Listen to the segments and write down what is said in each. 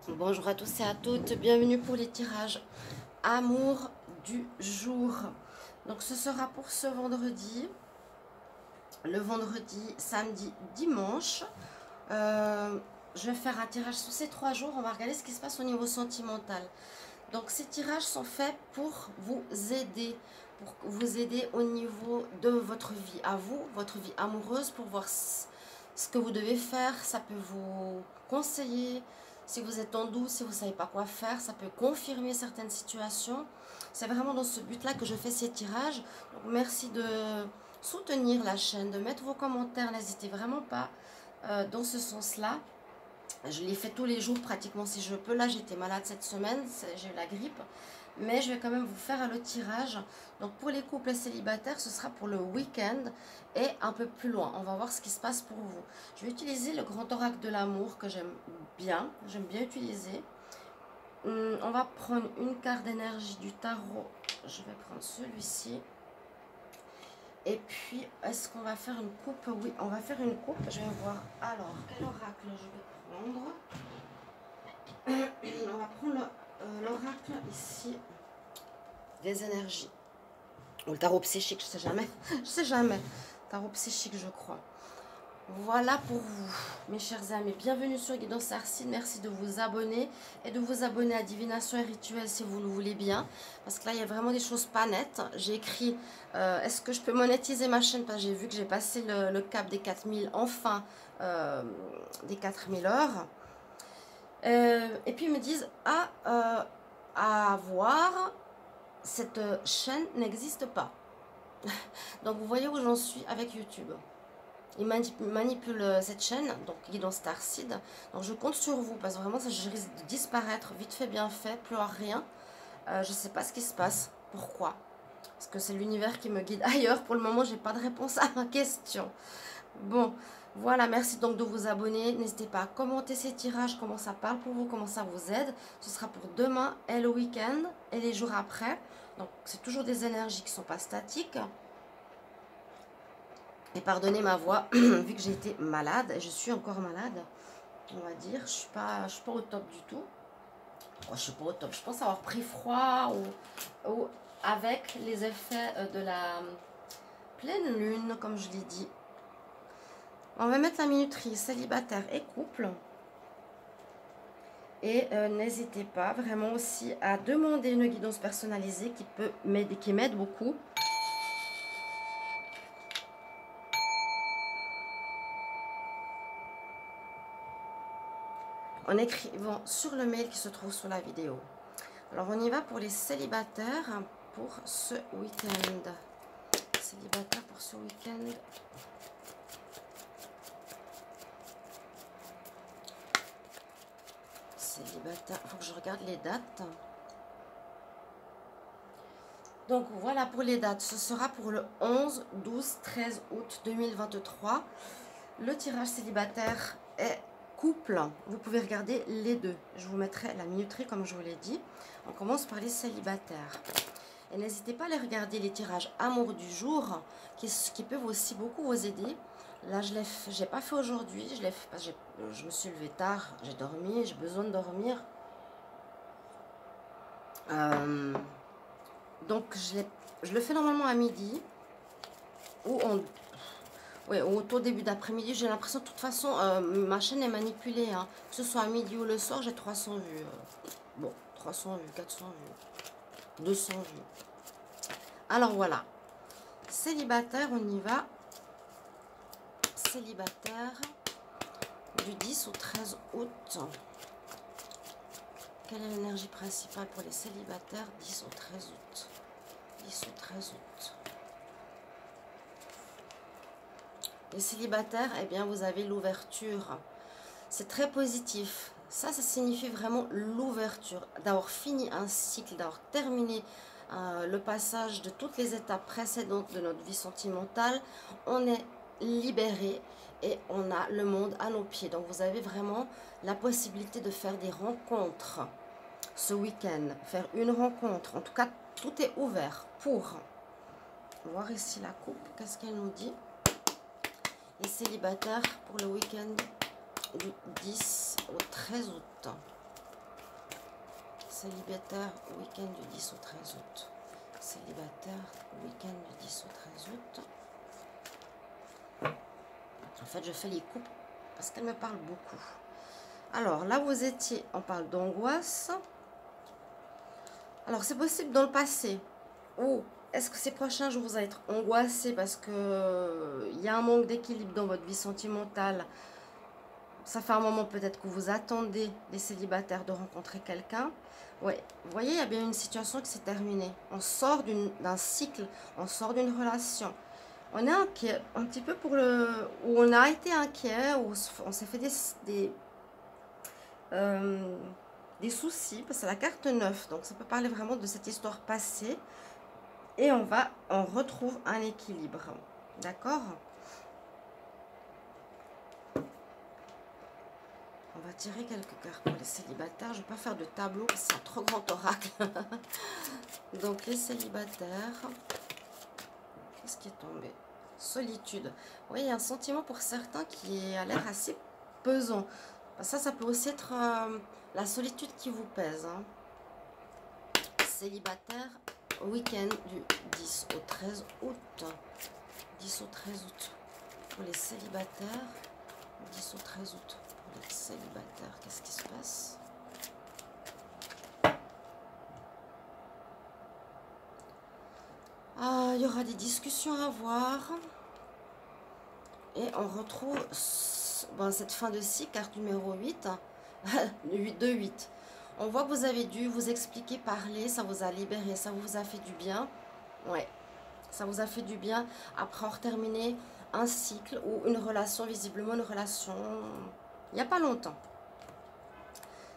Bonjour à tous et à toutes, bienvenue pour les tirages amour du jour. Donc ce sera pour ce vendredi, le vendredi, samedi, dimanche. Je vais faire un tirage sur ces 3 jours, on va regarder ce qui se passe au niveau sentimental. Donc ces tirages sont faits pour vous aider au niveau de votre vie à vous, votre vie amoureuse, pour voir ce que vous devez faire. Ça peut vous conseiller si vous êtes en doute, si vous ne savez pas quoi faire, ça peut confirmer certaines situations. C'est vraiment dans ce but-là que je fais ces tirages. Donc merci de soutenir la chaîne, de mettre vos commentaires, n'hésitez vraiment pas dans ce sens-là. Je les fais tous les jours pratiquement si je peux. Là, j'étais malade cette semaine, j'ai eu la grippe. Mais je vais quand même vous faire le tirage. Donc pour les couples célibataires, ce sera pour le week-end et un peu plus loin. On va voir ce qui se passe pour vous. Je vais utiliser le grand oracle de l'amour que j'aime bien utiliser. On va prendre une carte d'énergie du tarot. Je vais prendre celui-ci. Et puis, est-ce qu'on va faire une coupe? Oui, on va faire une coupe. Je vais voir. Alors, quel oracle je vais prendre? On va prendre l'oracle ici des énergies. Ou le tarot psychique, je sais jamais. Je sais jamais. Tarot psychique, je crois. Voilà pour vous, mes chers amis. Bienvenue sur Guidance Arcide. Merci de vous abonner et de vous abonner à Divination et Rituel si vous le voulez bien. Parce que là, il y a vraiment des choses pas nettes. J'ai écrit, est-ce que je peux monétiser ma chaîne? Parce que j'ai vu que j'ai passé le cap des 4000, enfin, des 4000 heures. Et puis ils me disent, à voir, cette chaîne n'existe pas. Donc vous voyez où j'en suis avec YouTube. Ils manipulent cette chaîne, donc Guidance Starseed. Donc je compte sur vous parce que vraiment ça, je risque de disparaître vite fait, bien fait, plus rien. Je ne sais pas ce qui se passe. Pourquoi? Parce que c'est l'univers qui me guide ailleurs. Pour le moment, j'ai pas de réponse à ma question. Bon, voilà, merci donc de vous abonner. N'hésitez pas à commenter ces tirages, comment ça parle pour vous, comment ça vous aide. Ce sera pour demain et le week-end et les jours après. Donc c'est toujours des énergies qui ne sont pas statiques. Et pardonnez ma voix, vu que j'ai été malade, et je suis encore malade, on va dire. Je suis pas au top du tout. Oh, je suis pas au top. Je pense avoir pris froid ou avec les effets de la pleine lune, comme je l'ai dit. On va mettre la minuterie célibataire et couple. Et n'hésitez pas vraiment aussi à demander une guidance personnalisée qui m'aide beaucoup. En écrivant sur le mail qui se trouve sous la vidéo. Alors on y va pour les célibataires pour ce week-end. Célibataire pour ce week-end. Célibataire, il faut que je regarde les dates. Donc voilà pour les dates, ce sera pour le 11, 12, 13 août 2023. Le tirage célibataire est couple. Vous pouvez regarder les deux. Je vous mettrai la minuterie comme je vous l'ai dit. On commence par les célibataires. Et n'hésitez pas à aller regarder les tirages amour du jour qui peuvent aussi beaucoup vous aider. Là, je n'ai pas fait aujourd'hui. Je l'ai fait parce que je me suis levée tard. J'ai dormi. J'ai besoin de dormir. Donc, je le fais normalement à midi. Ou au tout début d'après-midi. J'ai l'impression, de toute façon, ma chaîne est manipulée. Hein. Que ce soit à midi ou le soir, j'ai 300 vues. Bon, 300 vues, 400 vues, 200 vues. Alors, voilà. Célibataire, on y va. Célibataire du 10 au 13 août. Quelle est l'énergie principale pour les célibataires 10 au 13 août? 10 au 13 août. Les célibataires, eh bien, vous avez l'ouverture. C'est très positif. Ça signifie vraiment l'ouverture. D'avoir fini un cycle, d'avoir terminé le passage de toutes les étapes précédentes de notre vie sentimentale. On est libéré et on a le monde à nos pieds. Donc, vous avez vraiment la possibilité de faire des rencontres ce week-end. Faire une rencontre. En tout cas, tout est ouvert pour... voir ici la coupe. Qu'est-ce qu'elle nous dit? Les célibataires pour le week-end du 10 au 13 août. Célibataire, week-end du 10 au 13 août. Célibataire, week-end du 10 au 13 août. En fait, je fais les coupes parce qu'elles me parlent beaucoup. Alors, là, vous étiez, on parle d'angoisse. Alors, c'est possible dans le passé. Ou est-ce que ces prochains jours, vous allez être angoissé parce que il y a un manque d'équilibre dans votre vie sentimentale. Ça fait un moment peut-être que vous attendez, les célibataires, de rencontrer quelqu'un. Ouais, vous voyez, il y a bien une situation qui s'est terminée. On sort d'un cycle, on sort d'une relation. On est inquiet, un petit peu pour le... Où on a été inquiet, où on s'est fait des soucis, parce que c'est la carte 9, donc ça peut parler vraiment de cette histoire passée. Et on retrouve un équilibre. D'accord ? On va tirer quelques cartes pour les célibataires. Je ne vais pas faire de tableau, c'est un trop grand oracle. Donc les célibataires, qu'est-ce qui est tombé? Solitude. Oui, il y a un sentiment pour certains qui a l'air assez pesant. Ça peut aussi être la solitude qui vous pèse. Hein. Célibataire, week-end du 10 au 13 août. 10 au 13 août. Pour les célibataires, 10 au 13 août. Pour les célibataires, qu'est-ce qui se passe? Il y aura des discussions à avoir. Et on retrouve cette fin de cycle, carte numéro 8, 2-8. On voit que vous avez dû vous expliquer, parler, ça vous a libéré, ça vous a fait du bien. Ouais, ça vous a fait du bien après avoir terminé un cycle ou une relation, visiblement une relation, il n'y a pas longtemps.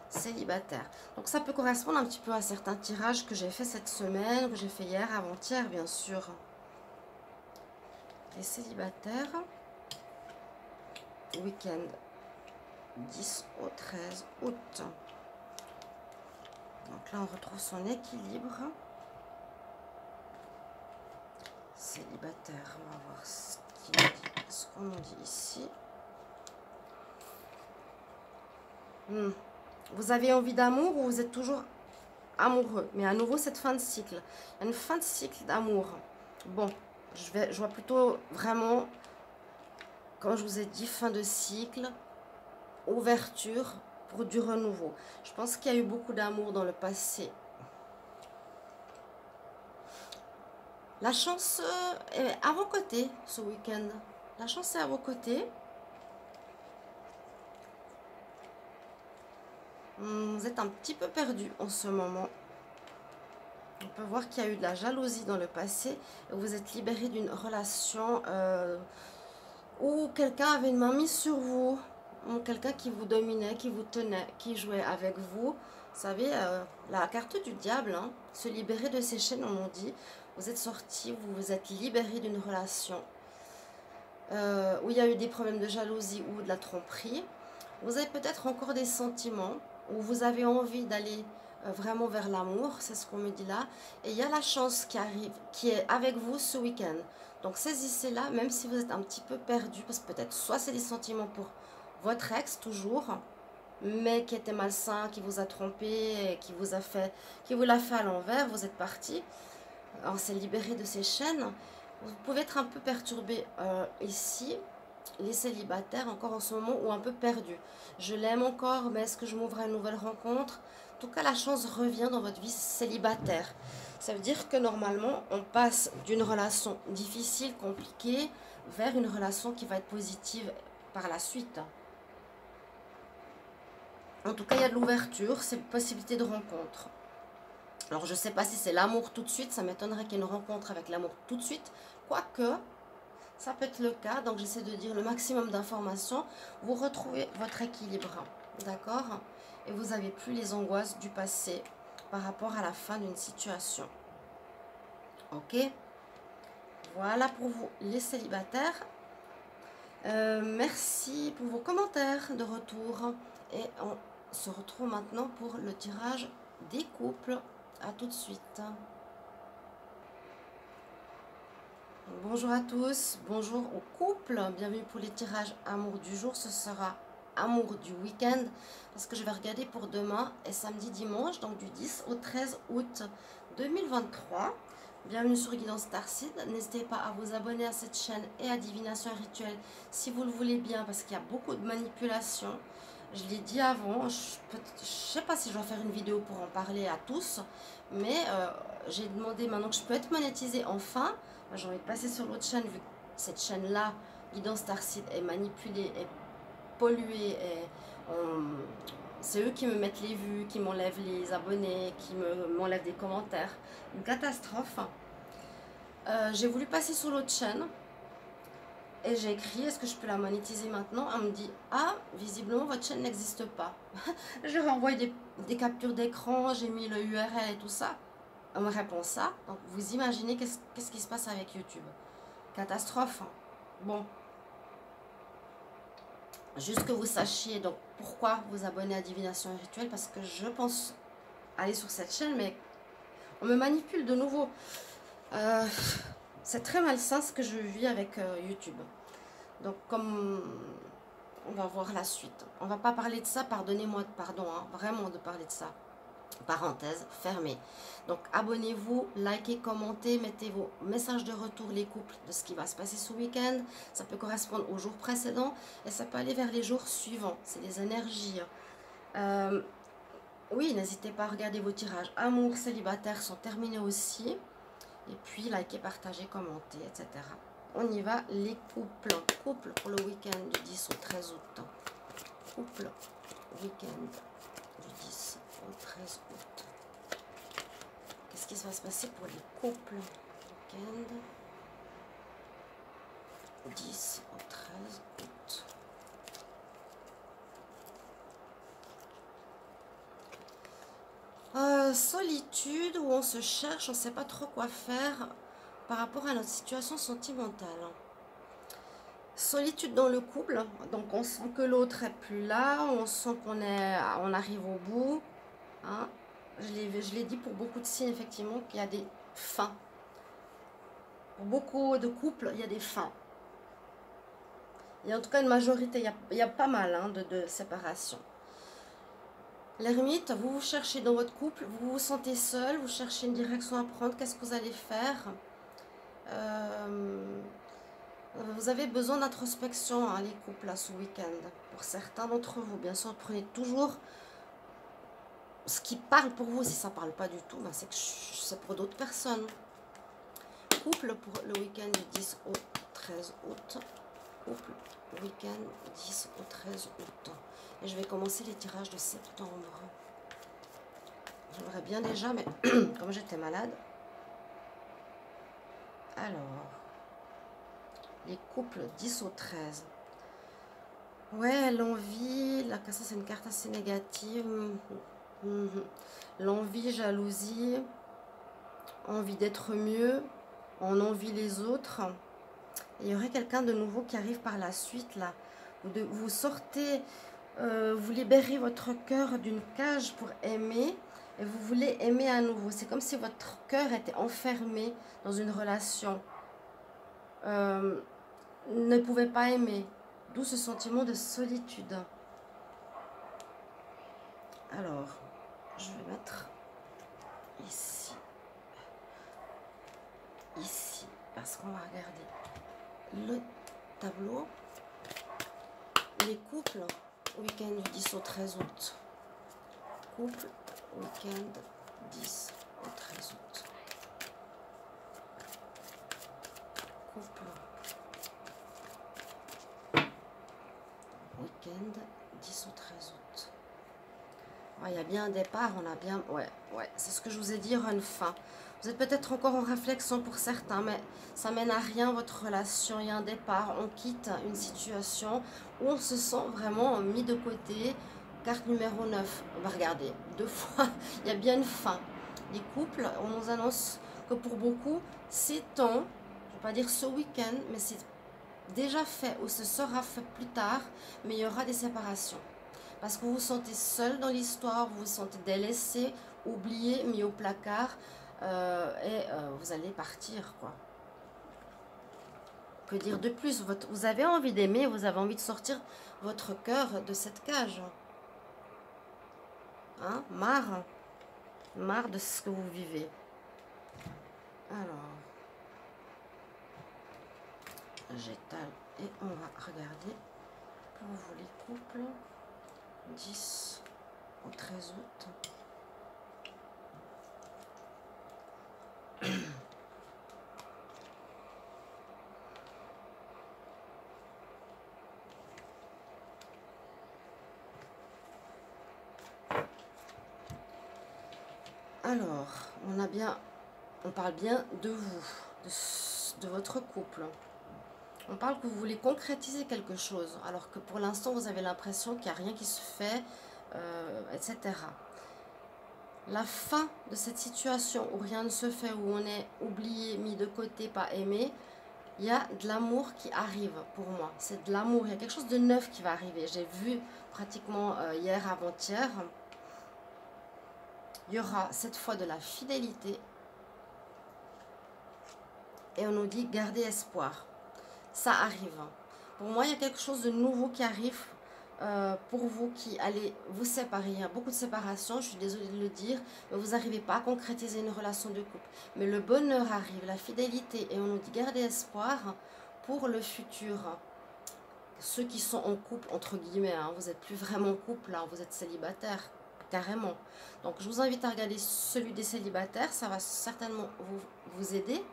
Célibataire. Donc ça peut correspondre un petit peu à certains tirages que j'ai fait cette semaine, que j'ai fait hier, avant-hier, bien sûr. Les célibataires. Week-end 10 au 13 août. Donc là, on retrouve son équilibre. Célibataire, on va voir ce qu'on nous dit ici. Vous avez envie d'amour ou vous êtes toujours amoureux? Mais à nouveau, cette fin de cycle. Il y a une fin de cycle d'amour. Bon, je vois plutôt vraiment, comme je vous ai dit, fin de cycle, ouverture pour du renouveau. Je pense qu'il y a eu beaucoup d'amour dans le passé. La chance est à vos côtés ce week-end. La chance est à vos côtés. Vous êtes un petit peu perdu en ce moment. On peut voir qu'il y a eu de la jalousie dans le passé. Et vous êtes libéré d'une relation où quelqu'un avait une main mise sur vous. Quelqu'un qui vous dominait, qui vous tenait, qui jouait avec vous. Vous savez, la carte du diable, hein, se libérer de ses chaînes, on dit. Vous êtes sorti, vous vous êtes libéré d'une relation où il y a eu des problèmes de jalousie ou de la tromperie. Vous avez peut-être encore des sentiments où vous avez envie d'aller vraiment vers l'amour, c'est ce qu'on me dit là. Et il y a la chance qui arrive, qui est avec vous ce week-end. Donc saisissez-la, même si vous êtes un petit peu perdu, parce que peut-être soit c'est des sentiments pour votre ex toujours, mais qui était malsain, qui vous a trompé, qui vous l'a fait à l'envers, vous êtes parti. On s'est libéré de ces chaînes. Vous pouvez être un peu perturbé ici, les célibataires encore en ce moment, ou un peu perdus. Je l'aime encore, mais est-ce que je m'ouvre à une nouvelle rencontre? En tout cas, la chance revient dans votre vie célibataire. Ça veut dire que normalement, on passe d'une relation difficile, compliquée, vers une relation qui va être positive par la suite. En tout cas, il y a de l'ouverture, c'est une possibilité de rencontre. Alors, je ne sais pas si c'est l'amour tout de suite, ça m'étonnerait qu'il y ait une rencontre avec l'amour tout de suite. Quoique, ça peut être le cas, donc j'essaie de dire le maximum d'informations. Vous retrouvez votre équilibre, d'accord? Et vous n'avez plus les angoisses du passé par rapport à la fin d'une situation. Ok? Voilà pour vous, les célibataires. Merci pour vos commentaires de retour. Et on se retrouve maintenant pour le tirage des couples. À tout de suite. Bonjour à tous, bonjour aux couples. Bienvenue pour les tirages amour du jour. Ce sera amour du week-end, parce que je vais regarder pour demain et samedi, dimanche, donc du 10 au 13 août 2023. Bienvenue sur Guidance Starseed. N'hésitez pas à vous abonner à cette chaîne et à Divination et Rituel si vous le voulez bien, parce qu'il y a beaucoup de manipulations. Je l'ai dit avant, je ne sais pas si je vais faire une vidéo pour en parler à tous, mais j'ai demandé maintenant que je peux être monétisée enfin. J'ai envie de passer sur l'autre chaîne, vu que cette chaîne-là, Guidance Starseed, est manipulée, est polluée, c'est eux qui me mettent les vues, qui m'enlèvent les abonnés, qui m'enlèvent des commentaires. Une catastrophe. J'ai voulu passer sur l'autre chaîne et j'ai écrit, est-ce que je peux la monétiser maintenant? Elle me dit, ah, visiblement votre chaîne n'existe pas. J'ai renvoyé des captures d'écran, j'ai mis le URL et tout ça. Elle me répond ça. Donc vous imaginez qu'est-ce qui se passe avec YouTube. Catastrophe. Bon. Juste que vous sachiez donc pourquoi vous abonner à Divination et Rituel, parce que je pense aller sur cette chaîne, mais on me manipule de nouveau. C'est très malsain ce que je vis avec YouTube. Donc comme on va voir la suite, on va pas parler de ça, pardonnez-moi, pardon, hein, vraiment de parler de ça. Parenthèse fermée. Donc abonnez-vous, likez, commentez, mettez vos messages de retour, les couples, de ce qui va se passer ce week-end. Ça peut correspondre aux jours précédents et ça peut aller vers les jours suivants. C'est des énergies. Oui, n'hésitez pas à regarder vos tirages amour, célibataire sont terminés aussi. Et puis likez, partagez, commentez, etc. On y va, les couples. Couple pour le week-end du 10 au 13 août. Couple, week-end du 10 au 13 août. Qu'est-ce qui va se passer pour les couples? Week-end 10 au 13 août. Solitude, où on se cherche, on ne sait pas trop quoi faire par rapport à notre situation sentimentale. Solitude dans le couple, donc on sent que l'autre est plus là, on sent on arrive au bout. Hein. Je l'ai dit pour beaucoup de signes, effectivement, qu'il y a des fins. Pour beaucoup de couples, il y a des fins. Il y a en tout cas une majorité, il y a pas mal hein, de séparations. L'ermite, vous vous cherchez dans votre couple, vous vous sentez seul, vous cherchez une direction à prendre, qu'est-ce que vous allez faire? Vous avez besoin d'introspection, hein, les couples, là, ce week-end. Pour certains d'entre vous, bien sûr, prenez toujours ce qui parle pour vous. Si ça ne parle pas du tout, ben c'est que c'est pour d'autres personnes. Couple pour le week-end du 10 au 13 août. Couple, week-end 10 au 13 août. Et je vais commencer les tirages de septembre. J'aimerais bien déjà, mais comme j'étais malade. Alors, les couples 10 au 13. Ouais, l'envie, là, ça c'est une carte assez négative. L'envie, jalousie, envie d'être mieux, on envie les autres. Il y aurait quelqu'un de nouveau qui arrive par la suite, là. Vous sortez, vous libérez votre cœur d'une cage pour aimer et vous voulez aimer à nouveau. C'est comme si votre cœur était enfermé dans une relation. Ne pouvait pas aimer. D'où ce sentiment de solitude. Alors, je vais mettre ici. Ici. Parce qu'on va regarder le tableau. Les couples, week-end du 10 au 13 août. Couple, week-end 10 au 13 août. Couple. Week-end 10 au 13 août. Il y a bien un départ, on a bien... Ouais, c'est ce que je vous ai dit, il y aura une fin. Vous êtes peut-être encore en réflexion pour certains, mais ça mène à rien votre relation. Il y a un départ, on quitte une situation où on se sent vraiment mis de côté. Carte numéro 9, on va regarder 2 fois, il y a bien une fin. Les couples, on nous annonce que pour beaucoup, c'est temps, je ne vais pas dire ce week-end, mais c'est déjà fait ou ce sera fait plus tard, mais il y aura des séparations. Parce que vous vous sentez seul dans l'histoire, vous vous sentez délaissé, oublié, mis au placard, et vous allez partir, quoi. Que dire de plus? Vous avez envie d'aimer, vous avez envie de sortir votre cœur de cette cage. Hein? Marre de ce que vous vivez. Alors, j'étale et on va regarder pour vous les couples 10 au 13 août. Alors, on parle bien de vous, de votre couple. On parle que vous voulez concrétiser quelque chose, alors que pour l'instant, vous avez l'impression qu'il n'y a rien qui se fait, etc. La fin de cette situation où rien ne se fait, où on est oublié, mis de côté, pas aimé, il y a de l'amour qui arrive pour moi. C'est de l'amour, il y a quelque chose de neuf qui va arriver. J'ai vu pratiquement hier, avant-hier, il y aura cette fois de la fidélité. Et on nous dit garder espoir. Ça arrive. Pour moi, il y a quelque chose de nouveau qui arrive pour vous qui allez vous séparer. Il y a beaucoup de séparation, je suis désolée de le dire, mais vous n'arrivez pas à concrétiser une relation de couple. Mais le bonheur arrive, la fidélité, et on nous dit garder espoir pour le futur. Ceux qui sont en couple, entre guillemets, hein, vous n'êtes plus vraiment en couple, hein, vous êtes célibataire, carrément. Donc je vous invite à regarder celui des célibataires, ça va certainement vous aider.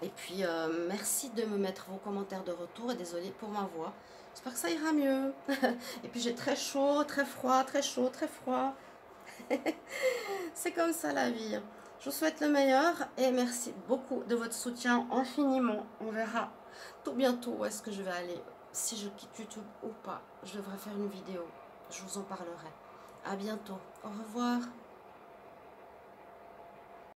Et puis merci de me mettre vos commentaires de retour et désolée pour ma voix. J'espère que ça ira mieux. Et puis j'ai très chaud, très froid, très chaud, très froid. C'est comme ça la vie. Je vous souhaite le meilleur et merci beaucoup de votre soutien infiniment. On verra tout bientôt où est-ce que je vais aller. Si je quitte YouTube ou pas, je devrais faire une vidéo. Je vous en parlerai. À bientôt. Au revoir.